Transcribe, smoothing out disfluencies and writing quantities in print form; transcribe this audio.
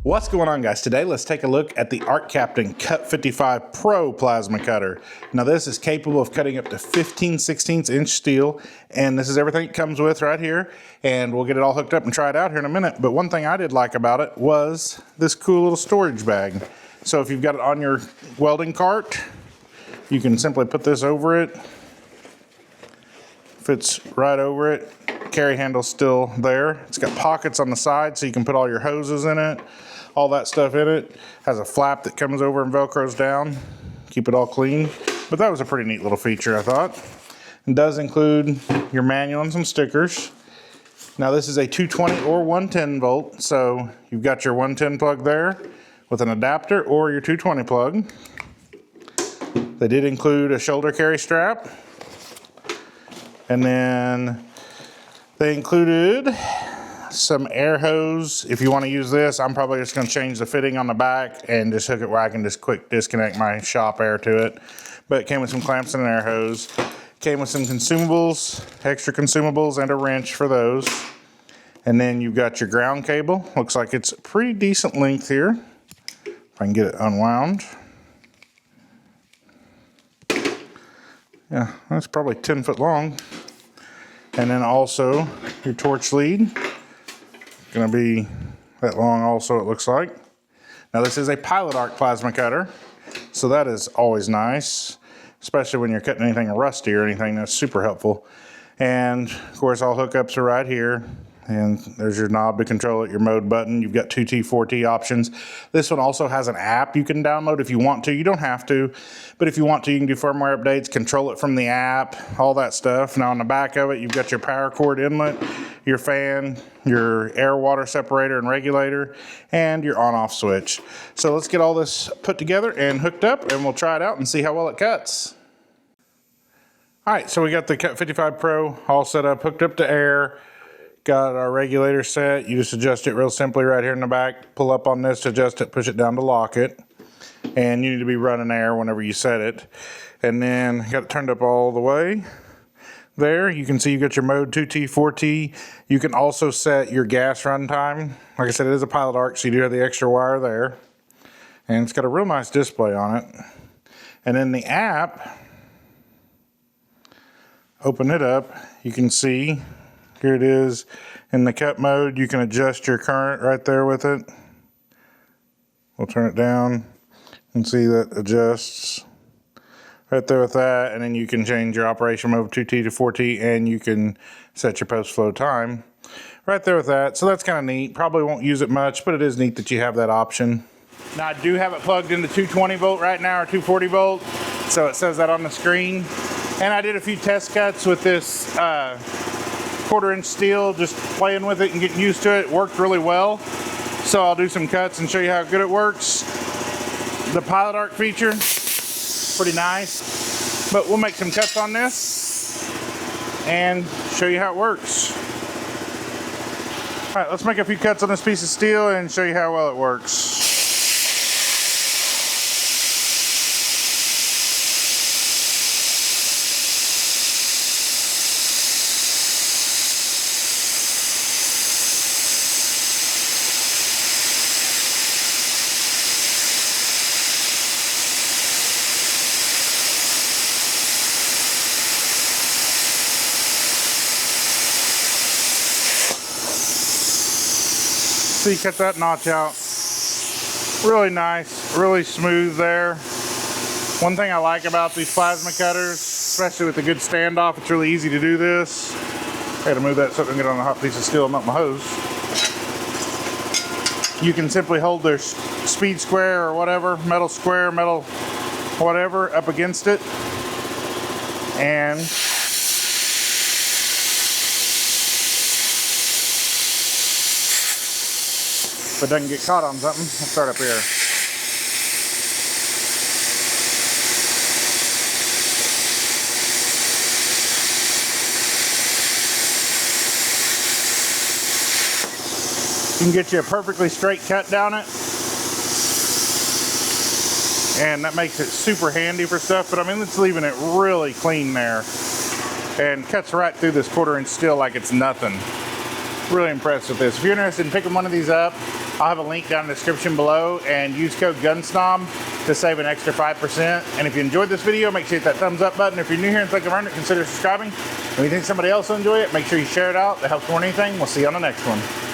What's going on, guys? Today let's take a look at the Arccaptain Cut 55 Pro plasma cutter. Now this is capable of cutting up to 15/16 inch steel, and this is everything it comes with right here, and we'll get it all hooked up and try it out here in a minute. But one thing I did like about it was this cool little storage bag. So if you've got it on your welding cart, you can simply put this over it. Fits right over it. Carry handle's still there. It's got pockets on the side so you can put all your hoses in it, all that stuff in it. Has a flap that comes over and velcros down, keep it all clean. But that was a pretty neat little feature, I thought. It does include your manual and some stickers. Now this is a 220 or 110 volt, so you've got your 110 plug there with an adapter or your 220 plug. They did include a shoulder carry strap, and then they included some air hose. If you want to use this, I'm probably just going to change the fitting on the back and just hook it where I can just quick disconnect my shop air to it. But it came with some clamps and an air hose. Came with some consumables, extra consumables, and a wrench for those. And then you've got your ground cable. Looks like it's a pretty decent length here. If I can get it unwound. Yeah, that's probably 10 foot long. And then also your torch lead, gonna be that long also, it looks like. Now this is a pilot arc plasma cutter, so that is always nice, especially when you're cutting anything rusty or anything. That's super helpful. And of course all hookups are right here. And there's your knob to control it, your mode button. You've got 2T, 4T options. This one also has an app you can download if you want to. You don't have to, but if you want to, you can do firmware updates, control it from the app, all that stuff. Now on the back of it, you've got your power cord inlet, your fan, your air-water separator and regulator, and your on-off switch. So let's get all this put together and hooked up, and we'll try it out and see how well it cuts. All right, so we got the Cut 55 Pro all set up, hooked up to air. Got our regulator set. You just adjust it real simply right here in the back. Pull up on this to adjust it, push it down to lock it. And you need to be running air whenever you set it. And then got it turned up all the way. There, you can see you got your mode 2T, 4T. You can also set your gas run time. Like I said, it is a pilot arc, so you do have the extra wire there. And it's got a real nice display on it. And then the app, open it up, you can see here it is in the cut mode. You can adjust your current right there with it. We'll turn it down and see that adjusts right there with that. And then you can change your operation mode 2T to 4T, and you can set your post flow time right there with that. So that's kind of neat. Probably won't use it much, but it is neat that you have that option. Now I do have it plugged into 220 volt right now, or 240 volt. So it says that on the screen. And I did a few test cuts with this 1/4 inch steel, just playing with it and getting used to it. Worked really well. So I'll do some cuts and show you how good it works. The pilot arc feature, pretty nice. But we'll make some cuts on this and show you how it works. All right, let's make a few cuts on this piece of steel and show you how well it works. So you cut that notch out. Really nice, really smooth there. One thing I like about these plasma cutters, especially with a good standoff, it's really easy to do this. I had to move that so I can get on a hot piece of steel and not my hose. You can simply hold their speed square or whatever, metal square, metal whatever, up against it. And if it doesn't get caught on something, I'll start up here. You can get you a perfectly straight cut down it. And that makes it super handy for stuff, but I mean, it's leaving it really clean there. And cuts right through this 1/4 inch steel like it's nothing. Really impressed with this. If you're interested in picking one of these up, I'll have a link down in the description below, and use code GUNSNOB to save an extra 5%. And if you enjoyed this video, make sure you hit that thumbs up button. If you're new here and think I've earned it, consider subscribing. If you think somebody else will enjoy it, make sure you share it out. That helps more than anything. We'll see you on the next one.